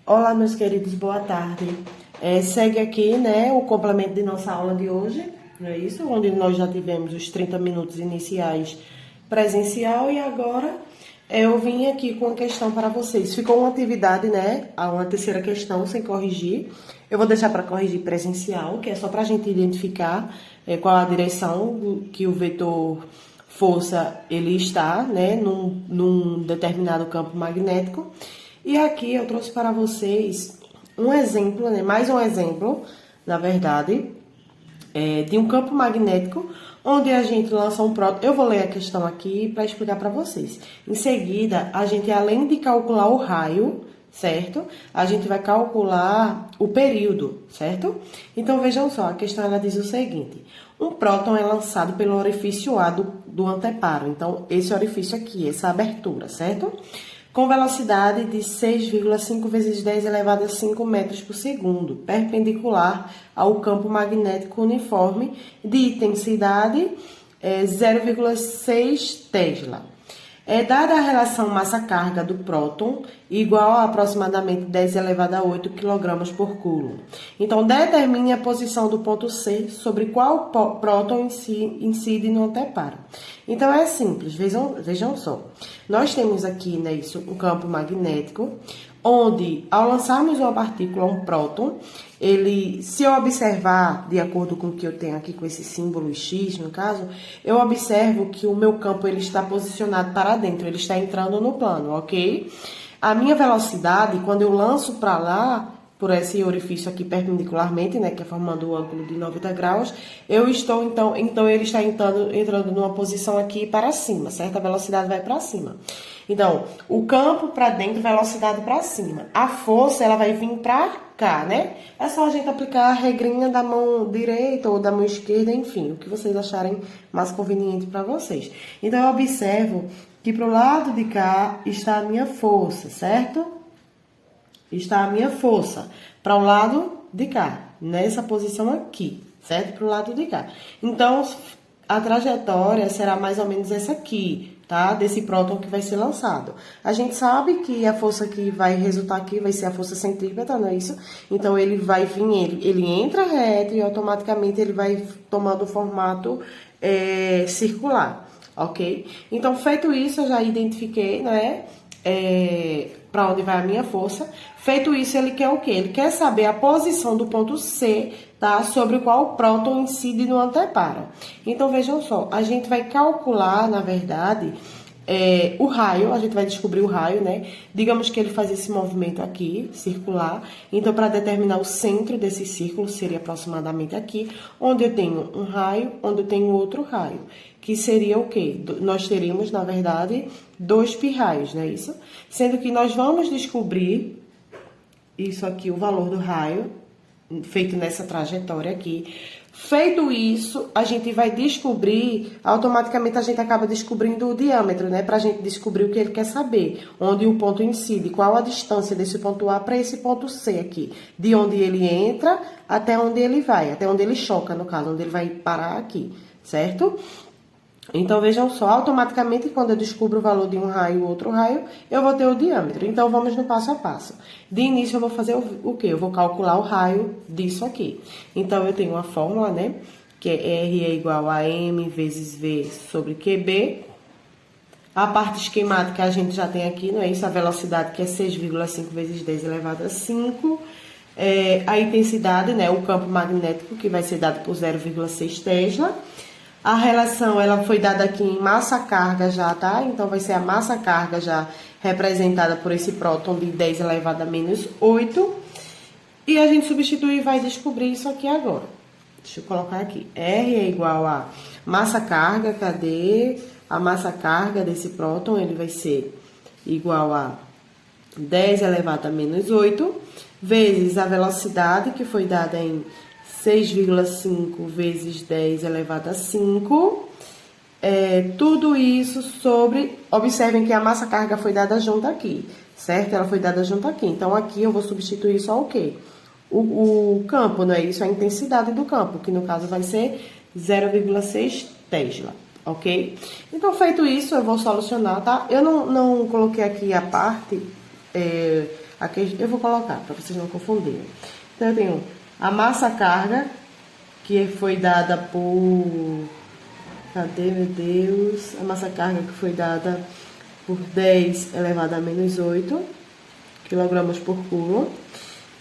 Olá, meus queridos, boa tarde. Segue aqui, né, o complemento de nossa aula de hoje, não é isso? Onde nós já tivemos os 30 minutos iniciais presencial e agora eu vim aqui com uma questão para vocês. Ficou uma atividade, né, uma terceira questão sem corrigir. Eu vou deixar para corrigir presencial, que é só para a gente identificar qual a direção que o vetor força ele está, né, num determinado campo magnético. E aqui eu trouxe para vocês um exemplo, né, mais um exemplo, na verdade, de um campo magnético onde a gente lança um próton. Eu vou ler a questão aqui para explicar para vocês. Em seguida, a gente, além de calcular o raio, certo? A gente vai calcular o período, certo? Então, vejam só, a questão ela diz o seguinte: um próton é lançado pelo orifício A do anteparo. Então, esse orifício aqui, essa abertura, certo? Com velocidade de 6,5 vezes 10 elevado a 5 metros por segundo, perpendicular ao campo magnético uniforme de intensidade 0,6 Tesla. Dada a relação massa-carga do próton, igual a aproximadamente 10 elevado a 8 kg por coulomb. Então, determine a posição do ponto C sobre qual próton incide no anteparo. Então, é simples, vejam só. Nós temos aqui, né, isso, um campo magnético, onde, ao lançarmos uma partícula, um próton, ele, se eu observar, de acordo com o que eu tenho aqui, com esse símbolo X, no caso, eu observo que o meu campo ele está posicionado para dentro, ele está entrando no plano, ok? A minha velocidade, quando eu lanço para lá, por esse orifício aqui perpendicularmente, né, que é formando o ângulo de 90 graus, eu estou, então ele está entrando numa posição aqui para cima, certo? A velocidade vai para cima. Então, o campo para dentro, velocidade para cima. A força, ela vai vir para cá, né? É só a gente aplicar a regrinha da mão direita ou da mão esquerda, enfim, o que vocês acharem mais conveniente para vocês. Então, eu observo que pro lado de cá está a minha força, certo? Está a minha força para o lado de cá, nessa posição aqui, certo? Para o lado de cá. Então, a trajetória será mais ou menos essa aqui, tá? Desse próton que vai ser lançado. A gente sabe que a força que vai resultar aqui vai ser a força centrípeta, não é isso? Então, ele vai vir, ele entra reto e automaticamente ele vai tomando o formato circular, ok? Então, feito isso, eu já identifiquei, né? Para onde vai a minha força. Feito isso, ele quer o quê? Ele quer saber a posição do ponto C, tá? Sobre o qual o próton incide no anteparo. Então, vejam só, a gente vai calcular, na verdade, o raio, a gente vai descobrir o raio, né? Digamos que ele faz esse movimento aqui, circular. Então, para determinar o centro desse círculo, seria aproximadamente aqui, onde eu tenho um raio, onde eu tenho outro raio. Que seria o quê? Nós teríamos, na verdade, 2 π-raios, não é isso? Sendo que nós vamos descobrir isso aqui, o valor do raio, feito nessa trajetória aqui. Feito isso, a gente vai descobrir, automaticamente a gente acaba descobrindo o diâmetro, né? Pra gente descobrir o que ele quer saber, onde o ponto incide, qual a distância desse ponto A para esse ponto C aqui. De onde ele entra até onde ele vai, até onde ele choca, no caso, onde ele vai parar aqui, certo? Então, vejam só, automaticamente, quando eu descubro o valor de um raio e outro raio, eu vou ter o diâmetro. Então, vamos no passo a passo. De início, eu vou fazer o quê? Eu vou calcular o raio disso aqui. Então, eu tenho uma fórmula, né? Que é R é igual a M vezes V sobre QB. A parte esquemática a gente já tem aqui, não é isso? A velocidade, que é 6,5 vezes 10 elevado a 5. A intensidade, né? O campo magnético, que vai ser dado por 0,6 Tesla. A relação, ela foi dada aqui em massa-carga já, tá? Então, vai ser a massa-carga já representada por esse próton de 10 elevado a menos 8. E a gente substitui e vai descobrir isso aqui agora. Deixa eu colocar aqui. R é igual a massa-carga, cadê? A massa-carga desse próton, ele vai ser igual a 10 elevado a menos 8, vezes a velocidade, que foi dada em 6,5 vezes 10 elevado a 5. Tudo isso sobre... Observem que a massa-carga foi dada junto aqui, certo? Ela foi dada junto aqui. Então, aqui eu vou substituir só o quê? O campo, não é isso? A intensidade do campo, que no caso vai ser 0,6 Tesla, ok? Então, feito isso, eu vou solucionar, tá? Eu não coloquei aqui a parte Aqui eu vou colocar, para vocês não confundirem. Então, eu tenho a massa carga, que foi dada por... Cadê, meu Deus? A massa carga que foi dada por 10 elevado a menos 8 quilogramas por coulomb.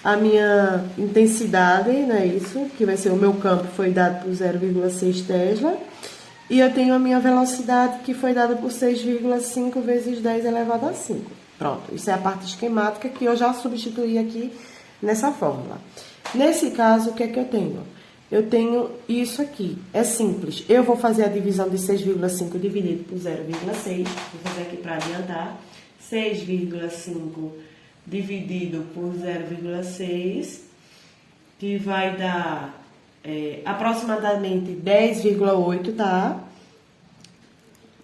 A minha intensidade, né, isso, que vai ser o meu campo, foi dado por 0,6 Tesla. E eu tenho a minha velocidade, que foi dada por 6,5 vezes 10 elevado a 5. Pronto, isso é a parte esquemática que eu já substituí aqui nessa fórmula. Nesse caso, o que é que eu tenho? Eu tenho isso aqui, é simples. Eu vou fazer a divisão de 6,5 dividido por 0,6. Vou fazer aqui para adiantar. 6,5 dividido por 0,6, que vai dar aproximadamente 10,8, tá?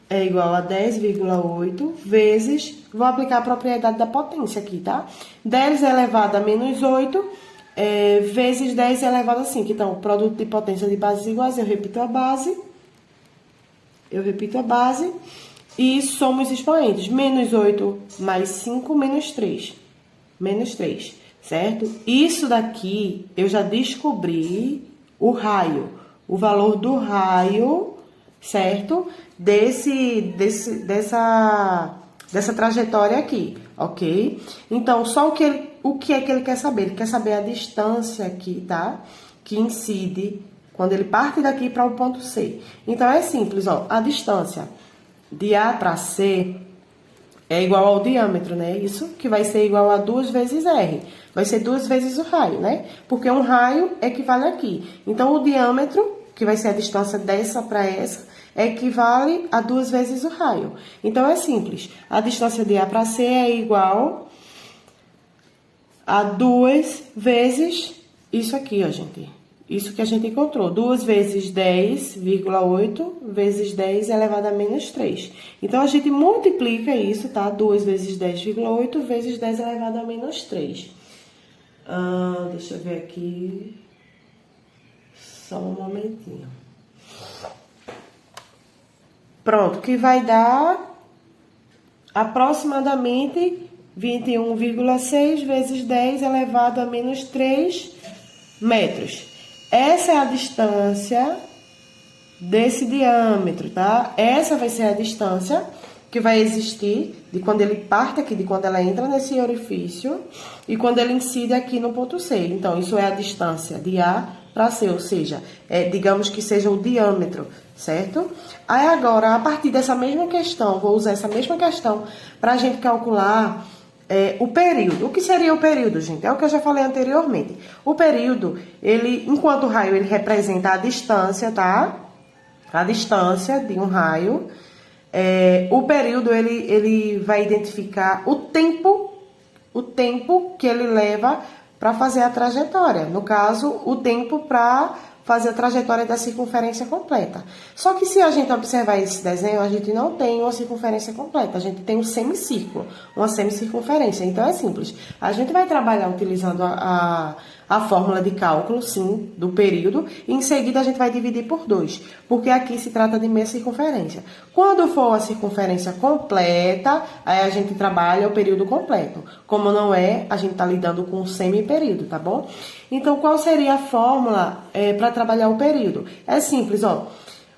É igual a 10,8 vezes... Vou aplicar a propriedade da potência aqui, tá? 10 elevado a menos 8... vezes 10 elevado a 5. Então, o produto de potência de bases iguais, eu repito a base. E somos expoentes. Menos 8 mais 5, menos 3. Menos 3, certo? Isso daqui, eu já descobri o raio. O valor do raio, certo? Dessa trajetória aqui, ok? Então, só o que é que ele quer saber? Ele quer saber a distância aqui, tá? Que incide quando ele parte daqui para o ponto C. Então, é simples, ó. A distância de A para C é igual ao diâmetro, né? Isso que vai ser igual a 2 vezes R. Vai ser 2 vezes o raio, né? Porque um raio equivale aqui. Então, o diâmetro, que vai ser a distância dessa para essa, equivale a 2 vezes o raio. Então, é simples. A distância de A para C é igual a 2 vezes isso aqui, ó, gente. Isso que a gente encontrou. 2 vezes 10,8 vezes 10 elevado a menos 3. Então, a gente multiplica isso, tá? 2 vezes 10,8 vezes 10 elevado a menos 3. Deixa eu ver aqui. Só um momentinho. Pronto, que vai dar aproximadamente 21,6 vezes 10 elevado a menos 3 metros. Essa é a distância desse diâmetro, tá? Essa vai ser a distância que vai existir de quando ele parte aqui, de quando ela entra nesse orifício e quando ele incide aqui no ponto C. Então, isso é a distância de A para C, ou seja, digamos que seja o diâmetro, certo? Aí agora, a partir dessa mesma questão, vou usar essa mesma questão para a gente calcular o período. O que seria o período, gente? É o que eu já falei anteriormente. O período, ele, enquanto o raio, ele representa a distância, tá? A distância de um raio. O período, ele vai identificar o tempo que ele leva para fazer a trajetória. No caso, o tempo para fazer a trajetória da circunferência completa. Só que se a gente observar esse desenho, a gente não tem uma circunferência completa, a gente tem um semicírculo, uma semicircunferência. Então, é simples. A gente vai trabalhar utilizando a fórmula de cálculo, sim, do período, e em seguida a gente vai dividir por 2, porque aqui se trata de meia circunferência. Quando for a circunferência completa, aí a gente trabalha o período completo. Como não é, a gente está lidando com o semiperíodo, tá bom? Então, qual seria a fórmula para trabalhar o período? É simples, ó.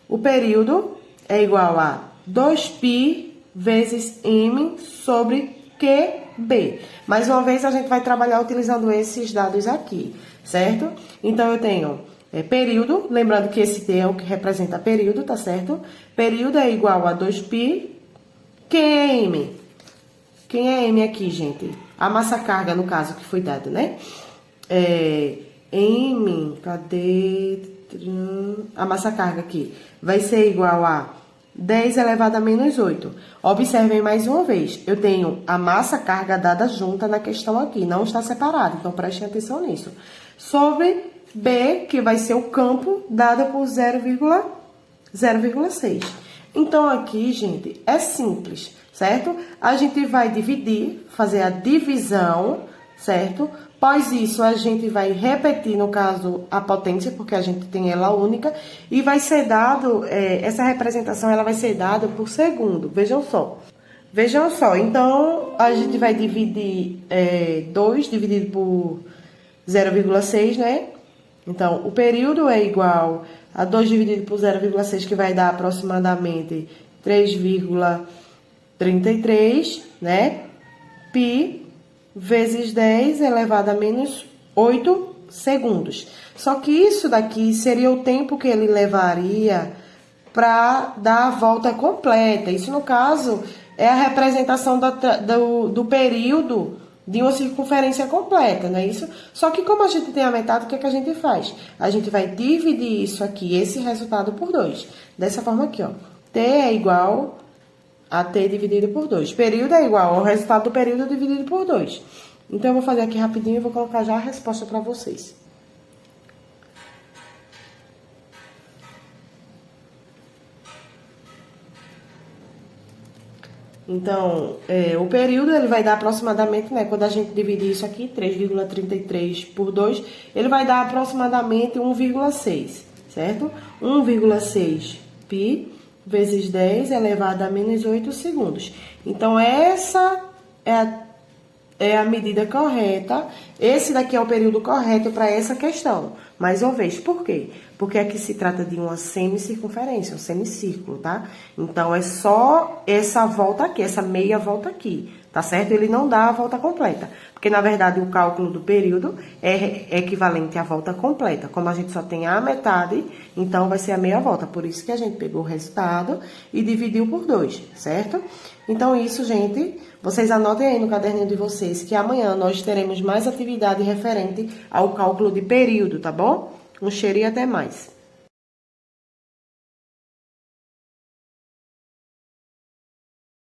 O período é igual a 2π vezes m sobre QB. Mais uma vez, a gente vai trabalhar utilizando esses dados aqui, certo? Então, eu tenho período, lembrando que esse T é o que representa período, tá certo? Período é igual a 2π. Quem é M? Quem é M aqui, gente? A massa carga, no caso, que foi dado, né? M, cadê? A massa carga aqui vai ser igual a 10 elevado a menos 8. Observem mais uma vez, eu tenho a massa carga dada junta na questão aqui, não está separada, então prestem atenção nisso. Sobre B, que vai ser o campo, dada por 0,6. Então, aqui, gente, é simples, certo? A gente vai dividir, fazer a divisão, certo? Após isso, a gente vai repetir, no caso, a potência, porque a gente tem ela única, e vai ser dado, essa representação, ela vai ser dada por segundo. Vejam só. Vejam só, então a gente vai dividir 2 dividido por 0,6, né? Então, o período é igual a 2 dividido por 0,6, que vai dar aproximadamente 3,33, né? Pi vezes 10 elevado a menos 8 segundos. Só que isso daqui seria o tempo que ele levaria para dar a volta completa. Isso, no caso, é a representação do período de uma circunferência completa, não é isso? Só que como a gente tem a metade, o que é que a gente faz? A gente vai dividir isso aqui, esse resultado, por 2. Dessa forma aqui, ó. T é igual a T dividido por 2. Período é igual ao resultado do período dividido por 2. Então, eu vou fazer aqui rapidinho e vou colocar já a resposta para vocês. Então, o período ele vai dar aproximadamente, né? Quando a gente dividir isso aqui, 3,33 por 2, ele vai dar aproximadamente 1,6, certo? 1,6 pi vezes 10 elevado a menos 8 segundos. Então, essa é a medida correta. Esse daqui é o período correto para essa questão. Mais uma vez, por quê? Porque aqui se trata de uma semicircunferência, um semicírculo, tá? Então, é só essa volta aqui, essa meia volta aqui, tá certo? Ele não dá a volta completa, porque, na verdade, o cálculo do período é equivalente à volta completa. Como a gente só tem a metade, então vai ser a meia volta. Por isso que a gente pegou o resultado e dividiu por 2, certo? Então, isso, gente, vocês anotem aí no caderninho de vocês que amanhã nós teremos mais atividade referente ao cálculo de período, tá bom? Um cheiro e até mais.